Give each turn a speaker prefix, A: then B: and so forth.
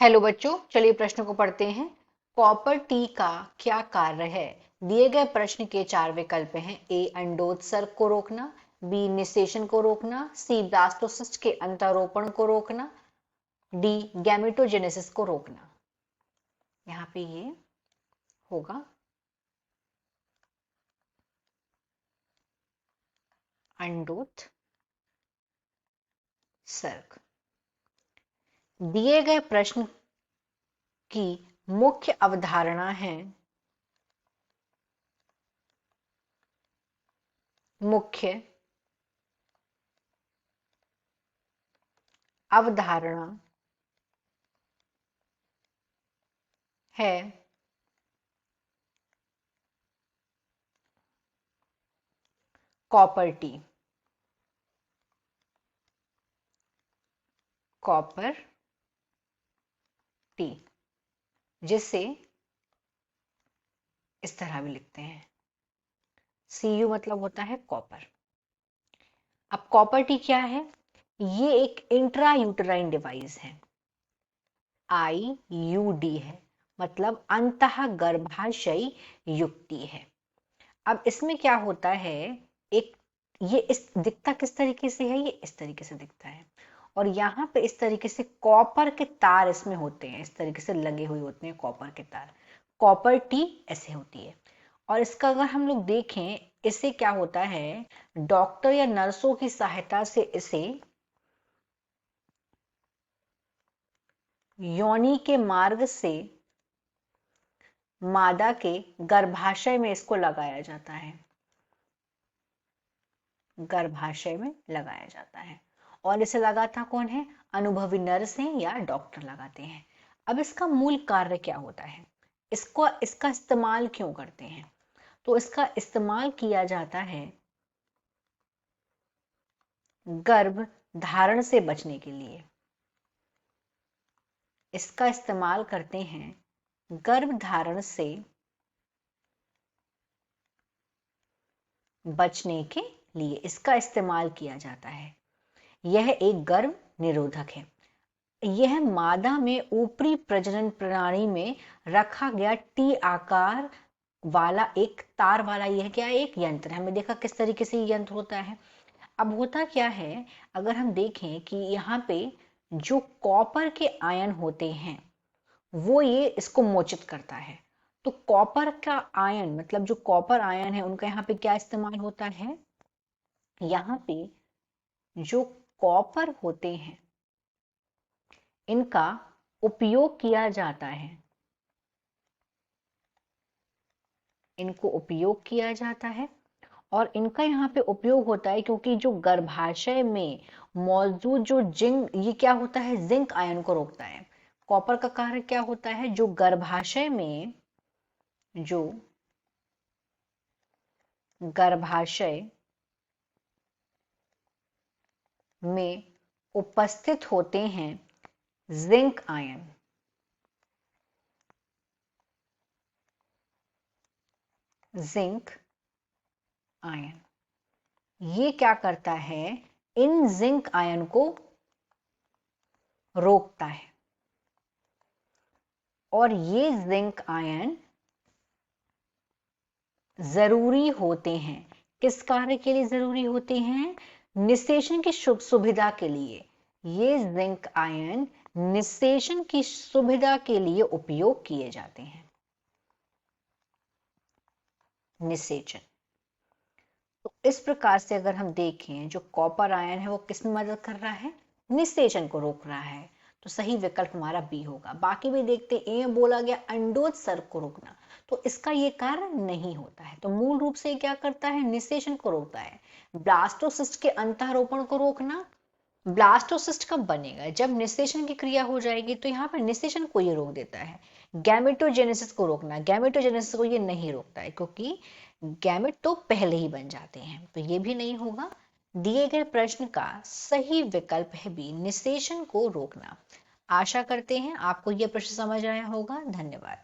A: Hello बच्चों, चलिए प्रश्न को पढ़ते हैं। कॉपर टी का क्या कार्य है? दिए गए प्रश्न के चार विकल्प हैं। ए अंडोत्सर्ग को रोकना, बी निषेचन को रोकना, सी ब्लास्टोसिस्ट के अंतरोपण को रोकना, डी गैमेटोजेनेसिस को रोकना। यहाँ पे ये होगा अंडोत्सर्ग। दिए गए प्रश्न की मुख्य अवधारणा है मुख्य अवधारणा है कॉपर टी। कॉपर टी जिसे इस तरह भी लिखते हैं, Cu मतलब होता है कॉपर। अब कॉपर टी क्या है? ये एक इंट्रा यूटेराइन डिवाइस है। IUD है, मतलब अंतः गर्भाशयी युक्ति है। अब इसमें क्या होता है, एक ये इस दिखता किस तरीके से है, ये इस तरीके से दिखता है और यहाँ पे इस तरीके से कॉपर के तार इसमें होते हैं, इस तरीके से लगे हुए होते हैं कॉपर के तार। कॉपर टी ऐसे होती है और इसका अगर हम लोग देखें, इससे क्या होता है, डॉक्टर या नर्सों की सहायता से इसे योनि के मार्ग से मादा के गर्भाशय में इसको लगाया जाता है, गर्भाशय में लगाया जाता है। और इसे लगाता कौन है? अनुभवी नर्स हैं या डॉक्टर लगाते हैं। अब इसका मूल कार्य क्या होता है, इसका इस्तेमाल क्यों करते हैं? तो इसका इस्तेमाल किया जाता है गर्भ धारण से बचने के लिए। इसका इस्तेमाल करते हैं गर्भ धारण से बचने के लिए, इसका इस्तेमाल किया जाता है। यह एक गर्भ निरोधक है। यह मादा में ऊपरी प्रजनन प्रणाली में रखा गया टी आकार वाला एक तार वाला यह क्या है, एक यंत्र है। हमने देखा किस तरीके से ये यंत्र होता है। अब होता क्या है, अगर हम देखें कि यहाँ पे जो कॉपर के आयन होते हैं वो ये इसको मोचित करता है। तो कॉपर का आयन मतलब जो कॉपर आयन है उनका यहाँ पे क्या इस्तेमाल होता है, यहाँ पे जो कॉपर होते हैं इनका उपयोग किया जाता है, इनको उपयोग किया जाता है और इनका यहाँ पे उपयोग होता है क्योंकि जो गर्भाशय में मौजूद जो जिंक, ये क्या होता है, जिंक आयन को रोकता है। कॉपर का कार्य क्या होता है, जो गर्भाशय में जो गर्भाशय में उपस्थित होते हैं जिंक आयन, जिंक आयन, ये क्या करता है, इन जिंक आयन को रोकता है। और ये जिंक आयन जरूरी होते हैं, किस कार्य के लिए जरूरी होते हैं, निषेचन की सुविधा के लिए। ये जिंक आयन निषेचन की सुविधा के लिए उपयोग किए जाते हैं। निषेचन, तो इस प्रकार से अगर हम देखें, जो कॉपर आयन है वो किस में मदद कर रहा है, निषेचन को रोक रहा है। तो सही विकल्प हमारा बी होगा। बाकी भी देखते, ए बोला गया अंडोत्सर्ग को रोकना, तो इसका ये कार्य नहीं होता है। तो मूल रूप से क्या करता है, निषेचन को रोकता है। ब्लास्टोसिस्ट के अंतःरोपण को रोकना, ब्लास्टोसिस्ट कब बनेगा, जब निषेचन की क्रिया हो जाएगी, तो यहाँ पर निषेचन को ये रोक देता है। गैमेटोजेनेसिस को रोकना, गैमेटोजेनेसिस को ये नहीं रोकता है क्योंकि गैमेट तो पहले ही बन जाते हैं, तो ये भी नहीं होगा। दिए गए प्रश्न का सही विकल्प है बी, निषेचन को रोकना। आशा करते हैं आपको यह प्रश्न समझ आया होगा। धन्यवाद।